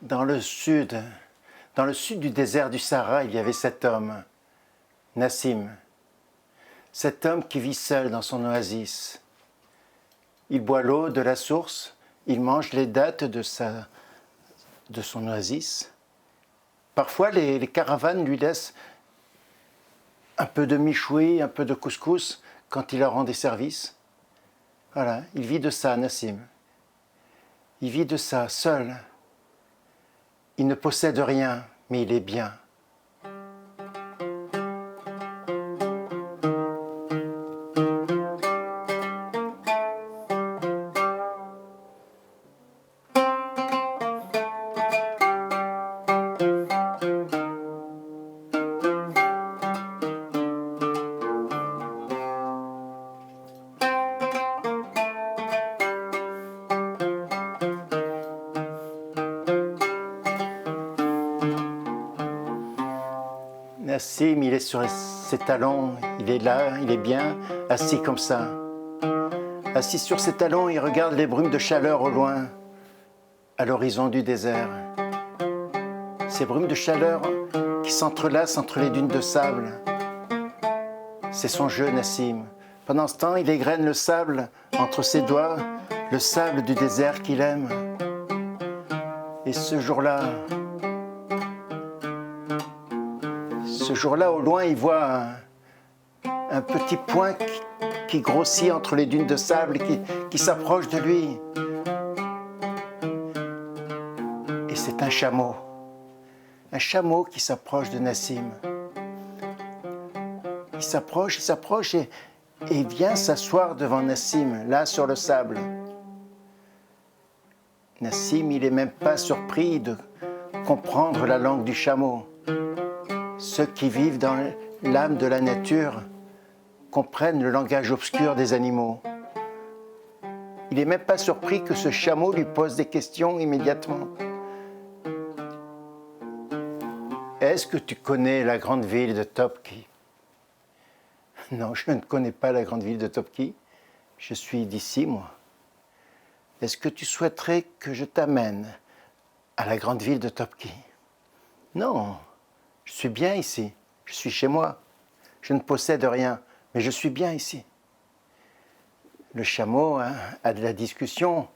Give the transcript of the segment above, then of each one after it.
Dans le sud du désert du Sahara, il y avait cet homme, Nassim. Cet homme qui vit seul dans son oasis. Il boit l'eau de la source, il mange les dattes de son oasis. Parfois, les caravanes lui laissent un peu de michoui, un peu de couscous quand il leur rend des services. Voilà, il vit de ça, Nassim. Il vit de ça, seul. Il ne possède rien, mais il est bien. Nassim, il est sur ses talons, il est là, il est bien, assis comme ça. Assis sur ses talons, il regarde les brumes de chaleur au loin, à l'horizon du désert. Ces brumes de chaleur qui s'entrelacent entre les dunes de sable. C'est son jeu, Nassim. Pendant ce temps, il égrène le sable entre ses doigts, le sable du désert qu'il aime. Et ce jour-là, au loin, il voit un petit point qui grossit entre les dunes de sable, qui s'approche de lui. Et c'est un chameau qui s'approche de Nassim. Il s'approche et vient s'asseoir devant Nassim, là sur le sable. Nassim, il n'est même pas surpris de comprendre la langue du chameau. Ceux qui vivent dans l'âme de la nature comprennent le langage obscur des animaux. Il n'est même pas surpris que ce chameau lui pose des questions immédiatement. Est-ce que tu connais la grande ville de Topki? Non, je ne connais pas la grande ville de Topki. Je suis d'ici, moi. Est-ce que tu souhaiterais que je t'amène à la grande ville de Topki? Non, je suis bien ici. Je suis chez moi. Je ne possède rien, mais je suis bien ici. Le chameau a de la discussion.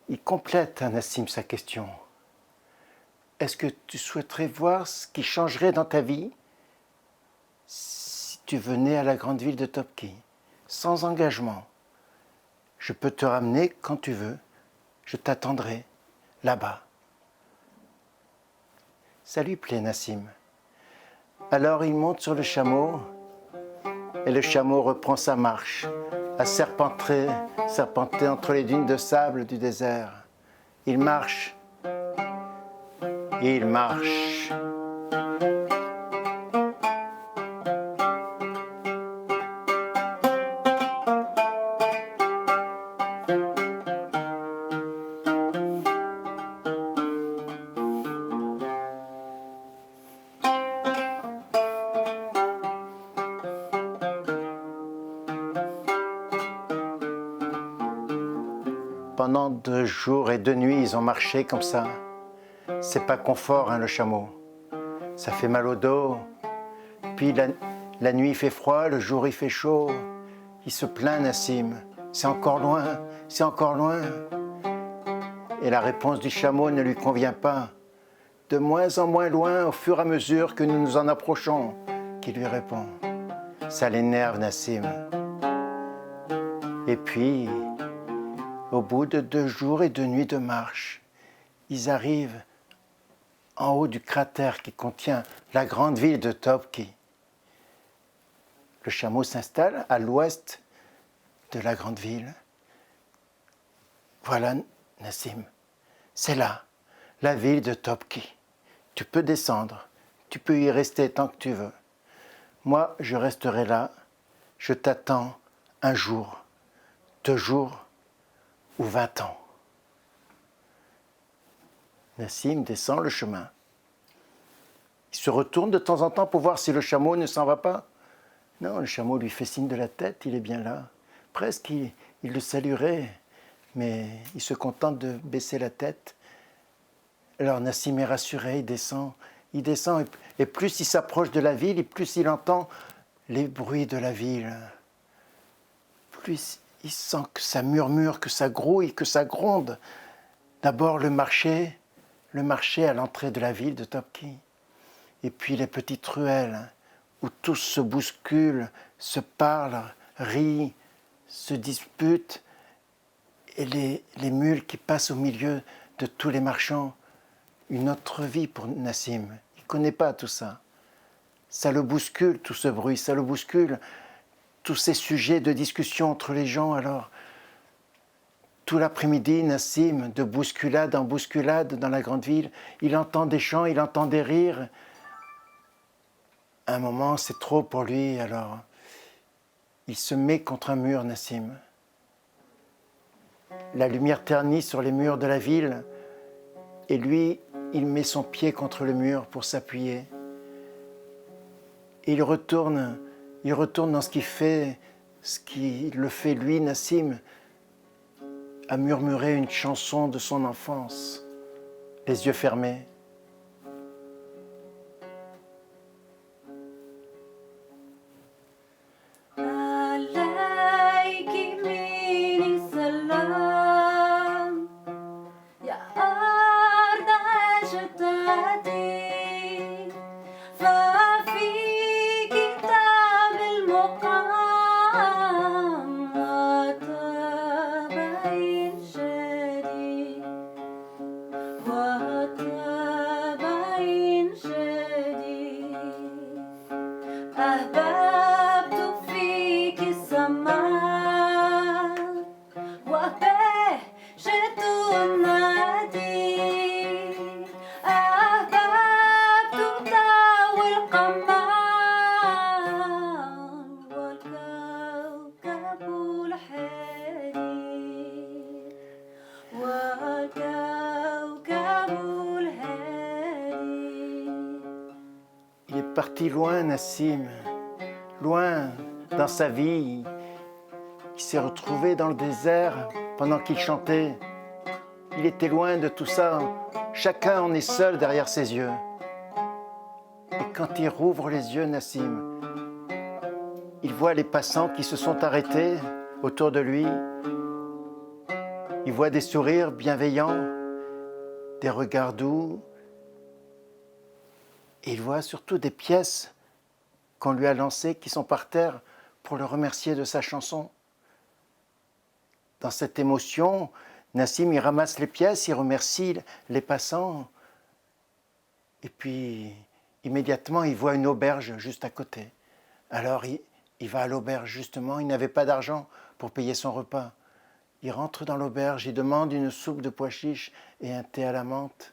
Il complète à Nassim sa question. Est-ce que tu souhaiterais voir ce qui changerait dans ta vie si tu venais à la grande ville de Topki, sans engagement? Je peux te ramener quand tu veux. Je t'attendrai là-bas. Ça lui plaît, Nassim. Alors il monte sur le chameau et le chameau reprend sa marche, à serpenter entre les dunes de sable du désert. Il marche. Il marche. Pendant 2 jours et 2 nuits, ils ont marché comme ça. C'est pas confort, hein, le chameau. Ça fait mal au dos. Puis la nuit il fait froid, le jour il fait chaud. Il se plaint, Nassim. C'est encore loin, c'est encore loin. Et la réponse du chameau ne lui convient pas. De moins en moins loin au fur et à mesure que nous nous en approchons, qui lui répond. Ça l'énerve, Nassim. Et puis, au bout de 2 jours et 2 nuits de marche, ils arrivent en haut du cratère qui contient la grande ville de Topki. Le chameau s'installe à l'ouest de la grande ville. Voilà, Nassim, c'est là, la ville de Topki. Tu peux descendre, tu peux y rester tant que tu veux. Moi, je resterai là, je t'attends 1 jour, 2 jours ou 20 ans. Nassim descend le chemin. Il se retourne de temps en temps pour voir si le chameau ne s'en va pas. Non, le chameau lui fait signe de la tête, il est bien là. Presque il le saluerait, mais il se contente de baisser la tête. Alors Nassim est rassuré, il descend et plus il s'approche de la ville, et plus il entend les bruits de la ville. Plus il sent que ça murmure, que ça grouille, que ça gronde. D'abord le marché à l'entrée de la ville de Topki. Et puis les petites ruelles où tous se bousculent, se parlent, rient, se disputent. Et les mules qui passent au milieu de tous les marchands. Une autre vie pour Nassim. Il ne connaît pas tout ça. Ça le bouscule, tout ce bruit, ça le bouscule, tous ces sujets de discussion entre les gens. Alors, tout l'après-midi, Nassim, de bousculade en bousculade dans la grande ville, il entend des chants, il entend des rires. À un moment, c'est trop pour lui, alors il se met contre un mur, Nassim. La lumière ternit sur les murs de la ville, et lui, il met son pied contre le mur pour s'appuyer. Et il retourne dans ce qui le fait lui, Nassim, à murmurer une chanson de son enfance, les yeux fermés. Il est parti loin, Nassim, loin dans sa vie. Il s'est retrouvé dans le désert pendant qu'il chantait. Il était loin de tout ça. Chacun en est seul derrière ses yeux. Et quand il rouvre les yeux, Nassim, il voit les passants qui se sont arrêtés autour de lui. Il voit des sourires bienveillants, des regards doux. Et il voit surtout des pièces qu'on lui a lancées qui sont par terre pour le remercier de sa chanson. Dans cette émotion, Nassim, il ramasse les pièces, il remercie les passants. Et puis, immédiatement, il voit une auberge juste à côté. Alors, il va à l'auberge, justement. Il n'avait pas d'argent pour payer son repas. Il rentre dans l'auberge, il demande une soupe de pois chiches et un thé à la menthe.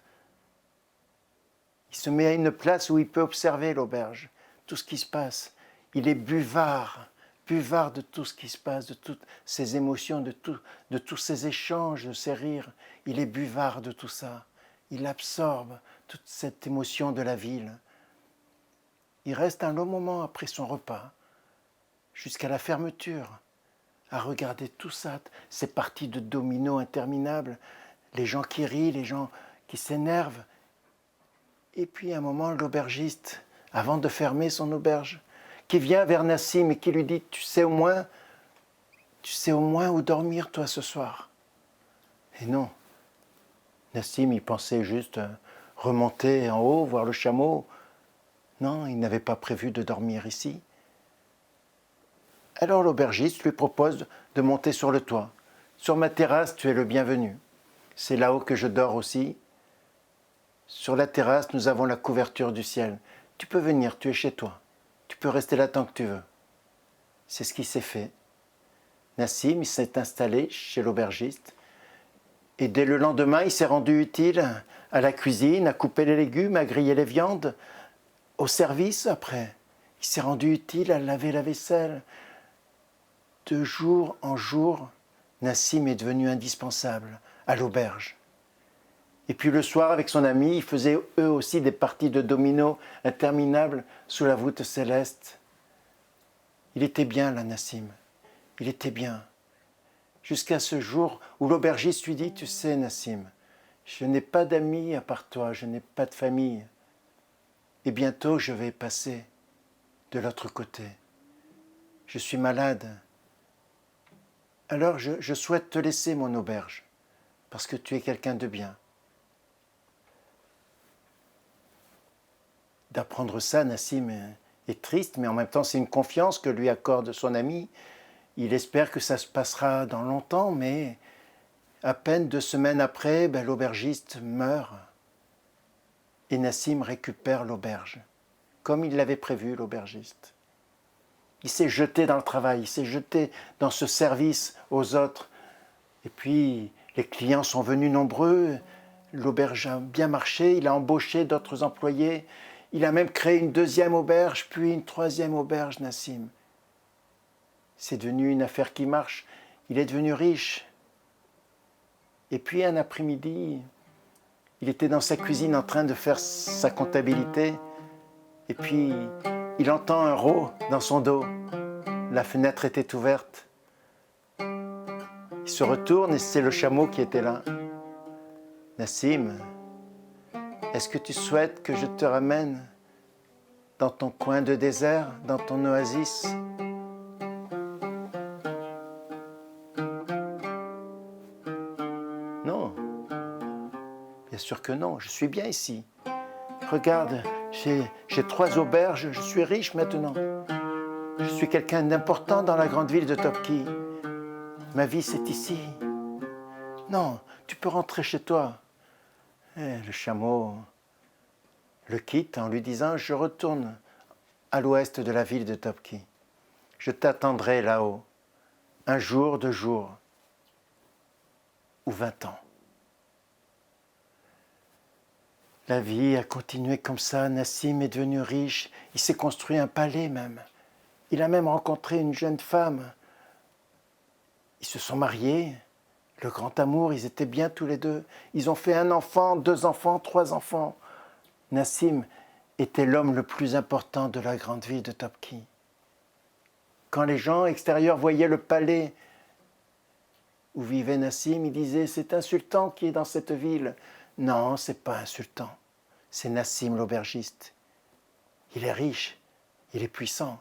Il se met à une place où il peut observer l'auberge, tout ce qui se passe. Il est buvard de tout ce qui se passe, de toutes ces émotions, de tous ces échanges, de ces rires. Il est buvard de tout ça. Il absorbe toute cette émotion de la ville. Il reste un long moment après son repas, jusqu'à la fermeture, à regarder tout ça, ces parties de dominos interminables, les gens qui rient, les gens qui s'énervent. Et puis à un moment, l'aubergiste, avant de fermer son auberge, qui vient vers Nassim et qui lui dit « Tu sais au moins où dormir toi ce soir ?» Et non, Nassim, il pensait juste remonter en haut, voir le chameau. Non, il n'avait pas prévu de dormir ici. Alors l'aubergiste lui propose de monter sur le toit. « Sur ma terrasse, tu es le bienvenu. C'est là-haut que je dors aussi. Sur la terrasse, nous avons la couverture du ciel. Tu peux venir, tu es chez toi. Tu peux rester là tant que tu veux. » C'est ce qui s'est fait. Nassim il s'est installé chez l'aubergiste et dès le lendemain, il s'est rendu utile à la cuisine, à couper les légumes, à griller les viandes, au service après. Il s'est rendu utile à laver la vaisselle. De jour en jour, Nassim est devenu indispensable à l'auberge. Et puis le soir, avec son ami, ils faisaient eux aussi des parties de dominos interminables sous la voûte céleste. Il était bien là, Nassim. Il était bien. Jusqu'à ce jour où l'aubergiste lui dit « Tu sais, Nassim, Je n'ai pas d'amis à part toi, je n'ai pas de famille. Et bientôt je vais passer de l'autre côté. Je suis malade. Alors je souhaite te laisser mon auberge, parce que tu es quelqu'un de bien. D'apprendre ça, Nassim est triste, mais en même temps c'est une confiance que lui accorde son ami. Il espère que ça se passera dans longtemps, mais à peine 2 semaines après, l'aubergiste meurt. Et Nassim récupère l'auberge, comme il l'avait prévu, l'aubergiste. Il s'est jeté dans le travail, il s'est jeté dans ce service aux autres. Et puis, les clients sont venus nombreux, l'auberge a bien marché, il a embauché d'autres employés, il a même créé une 2e auberge, puis une 3e auberge, Nassim. C'est devenu une affaire qui marche, il est devenu riche. Et puis un après-midi, il était dans sa cuisine en train de faire sa comptabilité, et puis il entend un rot dans son dos. La fenêtre était ouverte. Il se retourne et c'est le chameau qui était là. Nassim, est-ce que tu souhaites que je te ramène dans ton coin de désert, dans ton oasis? Non, bien sûr que non, je suis bien ici. Regarde, j'ai 3 auberges, je suis riche maintenant. Je suis quelqu'un d'important dans la grande ville de Topki. Ma vie, c'est ici. Non, tu peux rentrer chez toi. Et le chameau le quitte en lui disant « Je retourne à l'ouest de la ville de Topki. Je t'attendrai là-haut, un jour, 2 jours, ou 20 ans. » La vie a continué comme ça. Nassim est devenu riche. Il s'est construit un palais même. Il a même rencontré une jeune femme. Ils se sont mariés. Le grand amour, ils étaient bien tous les deux. Ils ont fait 1 enfant, 2 enfants, 3 enfants. Nassim était l'homme le plus important de la grande ville de Topki. Quand les gens extérieurs voyaient le palais où vivait Nassim, ils disaient « C'est insultant qui est dans cette ville. » Non, c'est pas insultant. C'est Nassim l'aubergiste. Il est riche, il est puissant,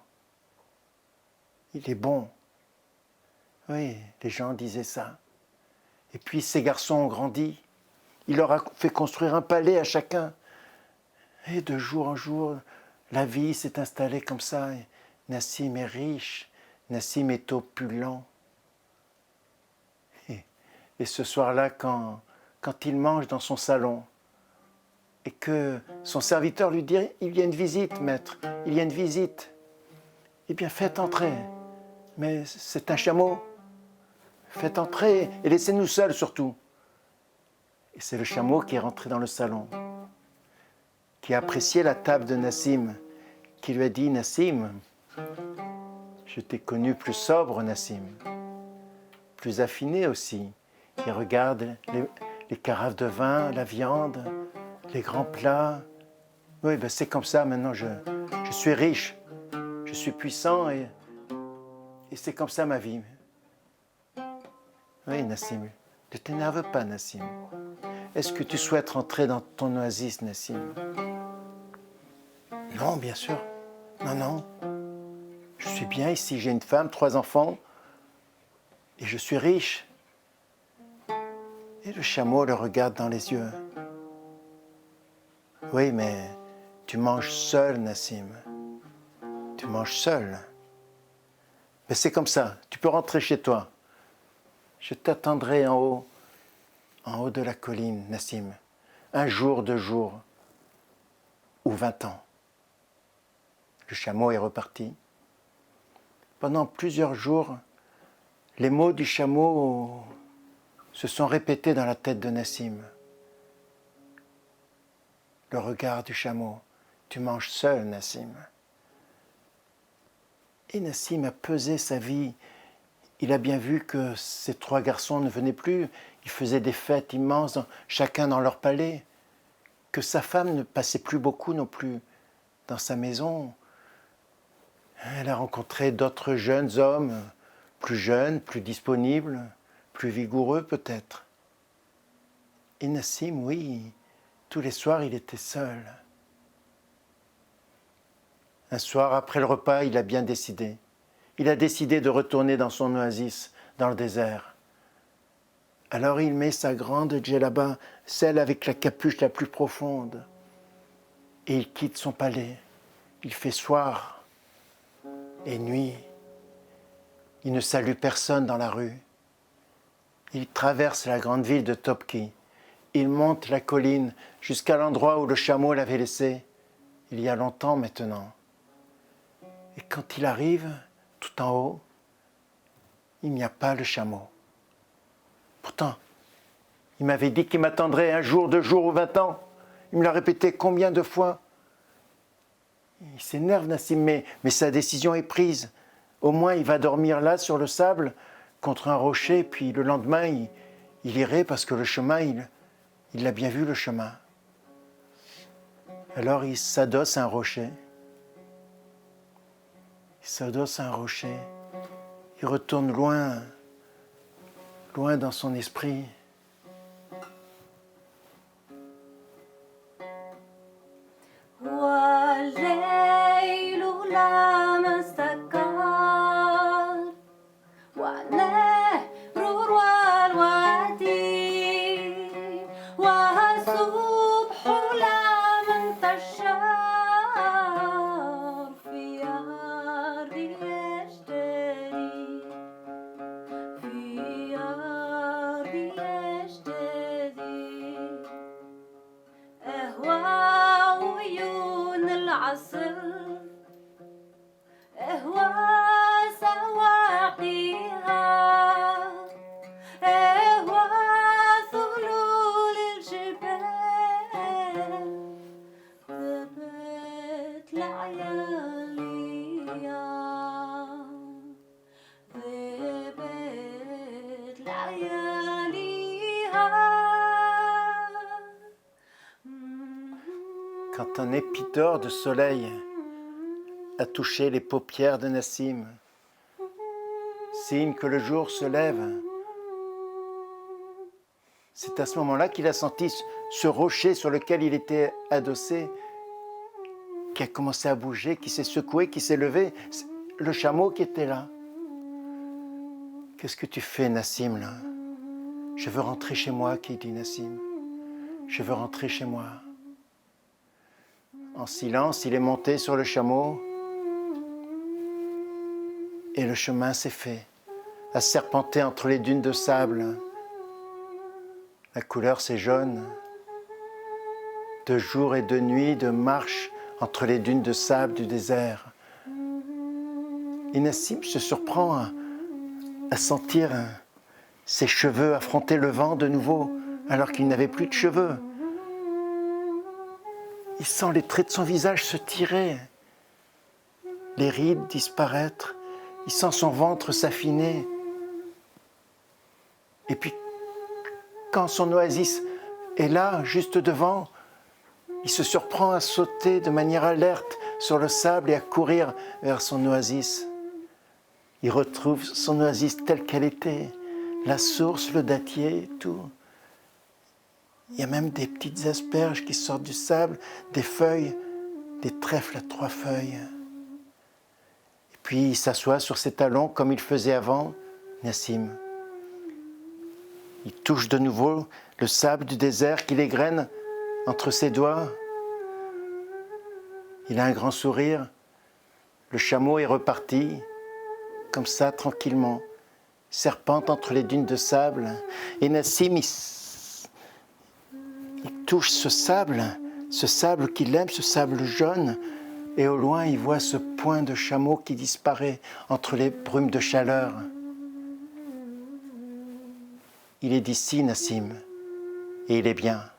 il est bon. Oui, les gens disaient ça. Et puis ces garçons ont grandi. Il leur a fait construire un palais à chacun. Et de jour en jour, la vie s'est installée comme ça. Et Nassim est riche, Nassim est opulent. Et ce soir-là, quand il mange dans son salon, et que son serviteur lui dit « Il y a une visite, maître, il y a une visite. » Eh bien, faites entrer. Mais c'est un chameau. Faites entrer et laissez-nous seuls surtout. Et c'est le chameau qui est rentré dans le salon, qui a apprécié la table de Nassim, qui lui a dit « Nassim, je t'ai connu plus sobre, Nassim, plus affiné aussi. » Il regarde les carafes de vin, la viande, les grands plats. Oui, c'est comme ça maintenant, je suis riche, je suis puissant et c'est comme ça ma vie. Oui, Nassim, ne t'énerve pas, Nassim. Est-ce que tu souhaites rentrer dans ton oasis, Nassim? Non, bien sûr. Non, non. Je suis bien ici, j'ai une femme, 3 enfants et je suis riche. Et le chameau le regarde dans les yeux. Oui, mais tu manges seul, Nassim. Tu manges seul. Mais c'est comme ça, tu peux rentrer chez toi. Je t'attendrai en haut de la colline, Nassim. 1 jour, 2 jours, ou 20 ans. Le chameau est reparti. Pendant plusieurs jours, les mots du chameau se sont répétés dans la tête de Nassim. Le regard du chameau. Tu manges seul, Nassim. Et Nassim a pesé sa vie. Il a bien vu que ces 3 garçons ne venaient plus. Ils faisaient des fêtes immenses, chacun dans leur palais. Que sa femme ne passait plus beaucoup non plus dans sa maison. Elle a rencontré d'autres jeunes hommes, plus jeunes, plus disponibles, plus vigoureux peut-être. Et Nassim, oui, tous les soirs, il était seul. Un soir, après le repas, il a bien décidé. Il a décidé de retourner dans son oasis, dans le désert. Alors il met sa grande djellaba, celle avec la capuche la plus profonde, et il quitte son palais. Il fait soir et nuit. Il ne salue personne dans la rue. Il traverse la grande ville de Topki. Il monte la colline jusqu'à l'endroit où le chameau l'avait laissé, il y a longtemps maintenant. Et quand il arrive, tout en haut, il n'y a pas le chameau. Pourtant, il m'avait dit qu'il m'attendrait un jour, 2 jours ou 20 ans. Il me l'a répété combien de fois? Il s'énerve, Nassim, mais sa décision est prise. Au moins, il va dormir là, sur le sable, contre un rocher, puis le lendemain, il irait parce que le chemin, il l'a bien vu, le chemin. Alors, il s'adosse à un rocher. Il s'adosse à un rocher. Il retourne loin, loin dans son esprit. Quand un épi d'or de soleil a touché les paupières de Nassim, signe que le jour se lève, c'est à ce moment-là qu'il a senti ce rocher sur lequel il était adossé, qui a commencé à bouger, qui s'est secoué, qui s'est levé, le chameau qui était là. Qu'est-ce que tu fais, Nassim, là? Je veux rentrer chez moi, qui dit Nassim. Je veux rentrer chez moi. En silence, il est monté sur le chameau et le chemin s'est fait, a serpenté entre les dunes de sable. La couleur, c'est jaune. De jour et de nuit, de marche entre les dunes de sable du désert. Et Nassim se surprend à sentir ses cheveux affronter le vent de nouveau, alors qu'il n'avait plus de cheveux. Il sent les traits de son visage se tirer, les rides disparaître. Il sent son ventre s'affiner. Et puis, quand son oasis est là, juste devant, il se surprend à sauter de manière alerte sur le sable et à courir vers son oasis. Il retrouve son oasis telle qu'elle était, la source, le dattier, tout. Il y a même des petites asperges qui sortent du sable, des feuilles, des trèfles à 3 feuilles. Et puis il s'assoit sur ses talons comme il faisait avant, Nassim. Il touche de nouveau le sable du désert qui l'égrène entre ses doigts. Il a un grand sourire. Le chameau est reparti, comme ça, tranquillement, serpente entre les dunes de sable. Et Nassim, il touche ce sable qu'il aime, ce sable jaune, et au loin, il voit ce point de chameau qui disparaît entre les brumes de chaleur. Il est d'ici, Nassim, et il est bien.